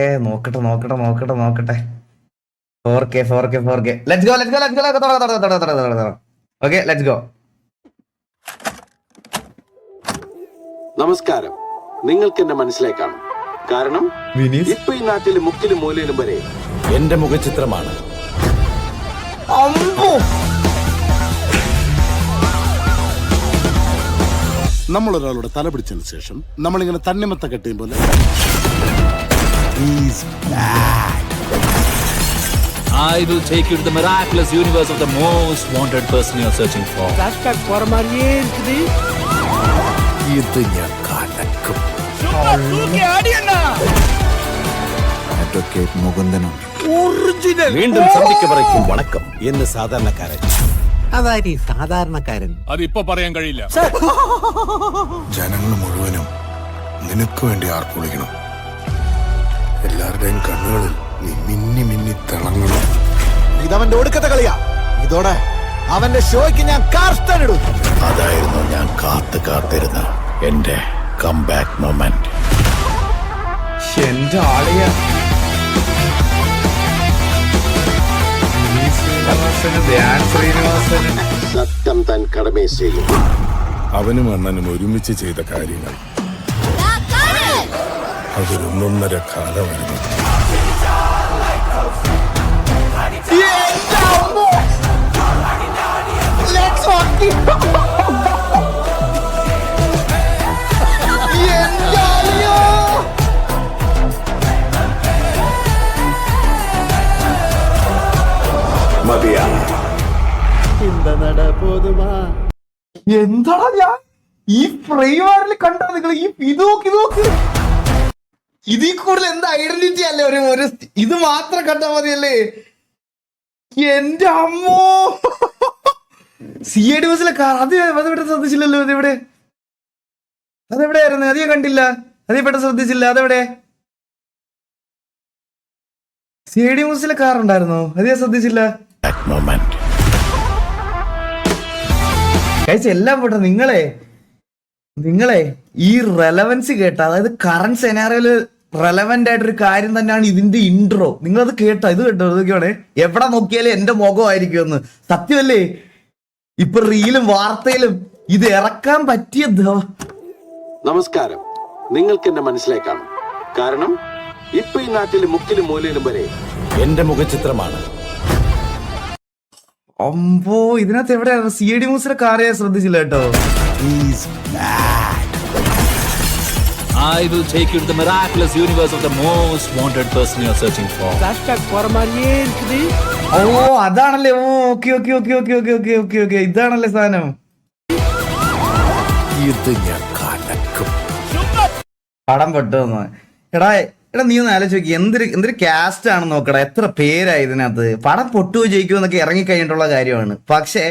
നോക്കട്ടെ നോക്കട്ടെ നോക്കട്ടെ നോക്കട്ടെ 4K 4K 4K let's go let's go let's go. Okay let's go. നമസ്കാരം. നിങ്ങൾക്ക് എന്നെ മനസ്സിലായി കാണും. കാരണം ഇപ്പൊ ഈ നാട്ടിൽ മുക്കിലും മൂലയിലും വരെ എന്റെ മുഖചിത്രമാണ്. നമ്മൾ ഒരാളുടെ തല പിടിച്ചതിന് ശേഷം നമ്മളിങ്ങനെ തണ്ണിമത്ത കെട്ടിയും പോലെ I will take you to the miraculous universe of the most wanted person you are searching for. ഇത് ഞാൻ കലക്കും. അഡ്വക്കേറ്റ് മുകുന്ദനുണ്ട്. വീണ്ടും സന്ധിക്ക് പറയ്ക്കും വണക്കം എന്ന് സാധാരണക്കാരൻ. അതാരി സാധാരണക്കാരൻ. അതിപ്പോ പറയാൻ കഴിയില്ല. ജനങ്ങൾ മുഴുവനും നിനക്ക് വേണ്ടി ആർപ്പുളിക്കണം. എല്ലാവരുടെയും കണ്ണുകളിൽ നീ മിന്നി മിന്നി തിളങ്ങണം. ഇതവന്റെ ഒടുക്കത്തെ കളിയാ. ഇതോടെ അവന്റെ ഷോയ്ക്ക് ഞാൻ കാർസ്റ്റനിടും. അതായിരുന്നു ഞാൻ കാത്തിരുന്ന എന്റെ കംബാക്ക് മൊമെന്റ്. എന്റെ ആളിയ സത്യം താൻ കടമേ ചെയ്യും. അവനും അണ്ണനും ഒരുമിച്ച് ചെയ്ത കാര്യങ്ങൾ അതൊരൊന്നൊന്നര കാലമായിരുന്നു. എന്താടാ ഞാൻ ഈ ഫ്രെയിമാറിൽ കണ്ടോ നിങ്ങൾ? ഈ ഇത് നോക്ക് ഇതിൽ കൂടുതൽ എന്താ ഐഡന്റിറ്റി അല്ലേ? ഒരു ഇത് മാത്രം കണ്ടാ മതിയല്ലേ? എന്റെ അമ്മോ, CID ബസ്സിലെ കാർ അതെവിടെ ശ്രദ്ധിച്ചില്ലല്ലോ. അതെവിടെയായിരുന്നു? അത് ഞാൻ കണ്ടില്ല. അതേ പെട്ടെന്ന് ശ്രദ്ധിച്ചില്ല. അതെവിടെ? CID ബസ്സിലെ കാർ ഉണ്ടായിരുന്നോ? അത് ഞാൻ ശ്രദ്ധിച്ചില്ല. കഴിച്ച എല്ലാം പോട്ടെ. നിങ്ങളെ ഈ റെലവൻസ് കേട്ട, അതായത് കറന്റ് സെനാറിയോയില് റെലവെന്റ് ആയിട്ടൊരു കാര്യം തന്നെയാണ് ഇതിന്റെ ഇൻട്രോ. നിങ്ങളത് കേട്ടോ? ഇത് കേട്ടോ? ഇതൊക്കെയാണ് എവിടെ നോക്കിയാലും എന്റെ മുഖമായിരിക്കും എന്ന്. സത്യമല്ലേ? ഇപ്പൊ റീലും വാർത്തയിലും ഇത് ഇറക്കാൻ പറ്റിയ. നമസ്കാരം. നിങ്ങൾക്ക് എന്നെ മനസ്സിലായി കാണും. കാരണം ഇപ്പൊ ഈ നാട്ടിൽ മുക്കിലും മൂലയിലും വരെ എന്റെ മുഖചിത്രമാണ്. അമ്പോ, ഇതിനകത്ത് എവിടെയാണ്? CID ന്യൂസിലെ കാറിയെ ശ്രദ്ധിച്ചില്ല കേട്ടോ. I will take you to the miraculous universe of the most wanted person you are searching for. ഓ അതാണല്ലേ. ഓക്കെ ഇതാണല്ലേ സാധനം. ഇത് ഞാൻ കലക്കും. പടം പെട്ടോന്ന്. എടാ നീ ഒന്ന് ആലോചിച്ച് നോക്കി. എന്തൊരു കാസ്റ്റ് ആണെന്ന് നോക്കടാ. എത്ര പേരായി ഇതിനകത്ത്. പടം പൊട്ടുകയോ ജയിക്കുമോ എന്നൊക്കെ ഇറങ്ങിക്കഴിഞ്ഞിട്ടുള്ള കാര്യമാണ്. പക്ഷെ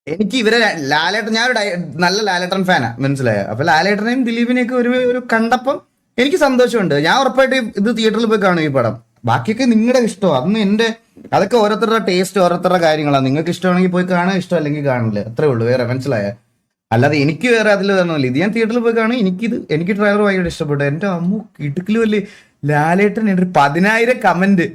എനിക്ക് ഇവരെ ലാലേട്ടൻ, ഞാനൊരു നല്ല ലാലേട്ടൻ ഫാനാ, മനസ്സിലായോ? അപ്പൊ ലാലേട്ടനെയും ദിലീപിനെയൊക്കെ ഒരു കണ്ടപ്പം എനിക്ക് സന്തോഷമുണ്ട്. ഞാൻ ഉറപ്പായിട്ട് ഇത് തിയേറ്ററിൽ പോയി കാണും ഈ പടം. ബാക്കിയൊക്കെ നിങ്ങളുടെ ഇഷ്ടമാണ്. അതൊക്കെ ഓരോരുത്തരുടെ ടേസ്റ്റ്, ഓരോരുത്തരുടെ കാര്യങ്ങളാണ്. നിങ്ങൾക്ക് ഇഷ്ടമാണെങ്കിൽ പോയി കാണുക, ഇഷ്ടം അല്ലെങ്കിൽ കാണില്ല. അത്രേ ഉള്ളൂ. വേറെ മനസ്സിലായ? അല്ലാതെ എനിക്ക് വേറെ അതിൽ തരണമല്ലോ. ഇത് ഞാൻ തിയേറ്ററിൽ പോയി കാണും. എനിക്ക് ട്രെയിലർ ഭയങ്കര ഇഷ്ടപ്പെട്ടു. എന്റെ അമ്മു ഇടുക്കിലും അല്ലേ ലാലേട്ടൻ. 10,000 കമന്റ്